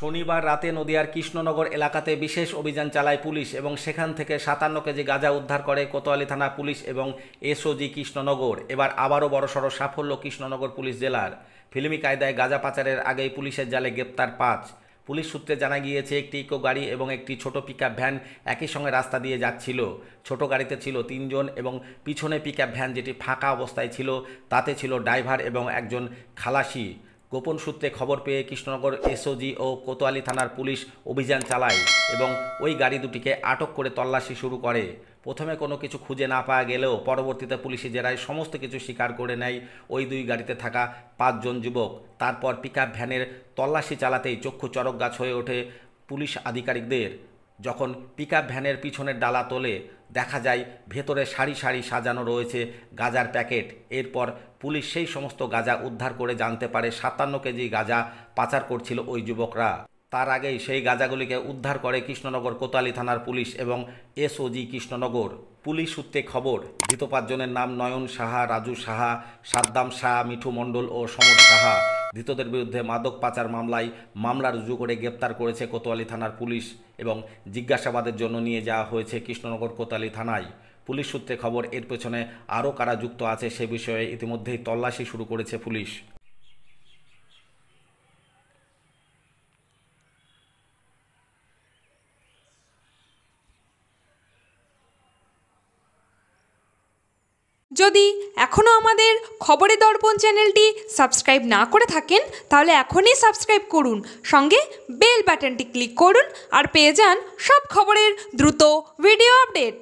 শনিবার রাতে নদিয়ার কৃষ্ণনগর এলাকাতে বিশেষ অভিযান চালায় পুলিশ এবং সেখান থেকে ৫৭ কেজি গাঁজা উদ্ধার করে কোতোয়ালি থানা পুলিশ এবং এসওজি কৃষ্ণনগর। এবার আবারও বড়সড় সাফল্য কৃষ্ণনগর পুলিশ জেলার। ফিল্মি কায়দায় গাঁজা পাচারের আগেই পুলিশের জালে গ্রেপ্তার ৫। পুলিশ সূত্রে জানা গিয়েছে একটি ইকো গাড়ি এবং একটি ছোট পিকআপ ভ্যান একই সঙ্গে রাস্তা দিয়ে যাচ্ছিল। ছোট গাড়িতে ছিল ৩ জন এবং পিছনে পিকআপ ভ্যান যেটি ফাঁকা অবস্থায় ছিল তাতে ছিল ড্রাইভার এবং একজন খালাসি। গোপন সূত্রে খবর পেয়ে কৃষ্ণনগর এসওজি ও কোতোয়ালি থানার পুলিশ অভিযান চালায় এবং ওই গাড়ি দুটিকে আটক করে তল্লাশি শুরু করে। প্রথমে কোনো কিছু খুঁজে না পাওয়া গেলেও পরবর্তীতে পুলিশি জেরায় সমস্ত কিছু স্বীকার করে নেয় ওই দুই গাড়িতে থাকা ৫ জন যুবক। তারপর পিকআপ ভ্যানের তল্লাশি চালাতেই চক্ষু চড়ক গাছ হয়ে ওঠে পুলিশ আধিকারিকদের। যখন পিকআপ ভ্যানের পিছনের ডালা তোলে দেখা যায় ভেতরে সারি সারি সাজানো রয়েছে গাঁজার প্যাকেট। এরপর পুলিশ সেই সমস্ত গাঁজা উদ্ধার করে জানতে পারে ৫৭ কেজি গাঁজা পাচার করছিল ওই যুবকরা। তার আগেই সেই গাঁজাগুলিকে উদ্ধার করে কৃষ্ণনগর কোতোয়ালি থানার পুলিশ এবং এসওজি কৃষ্ণনগর। পুলিশ সূত্রে খবর, ধৃত ৫ জনের নাম নয়ন সাহা, রাজু সাহা, সাদ্দাম শাহ, মিঠু মণ্ডল ও সমর সাহা। ধৃতদের বিরুদ্ধে মাদক পাচার মামলা রুজু করে গ্রেপ্তার করেছে কোতোয়ালি থানার পুলিশ এবং জিজ্ঞাসাবাদের জন্য নিয়ে যাওয়া হয়েছে কৃষ্ণনগর কোতোয়ালি থানায়। পুলিশ সূত্রে খবর, এর পেছনে আরও কারা যুক্ত আছে সে বিষয়ে ইতিমধ্যেই তল্লাশি শুরু করেছে পুলিশ। যদি এখনও আমাদের খবরের দর্পণ চ্যানেলটি সাবস্ক্রাইব না করে থাকেন তাহলে এখনই সাবস্ক্রাইব করুন, সঙ্গে বেল বাটনটি ক্লিক করুন আর পেয়ে যান সব খবরের দ্রুত ভিডিও আপডেট।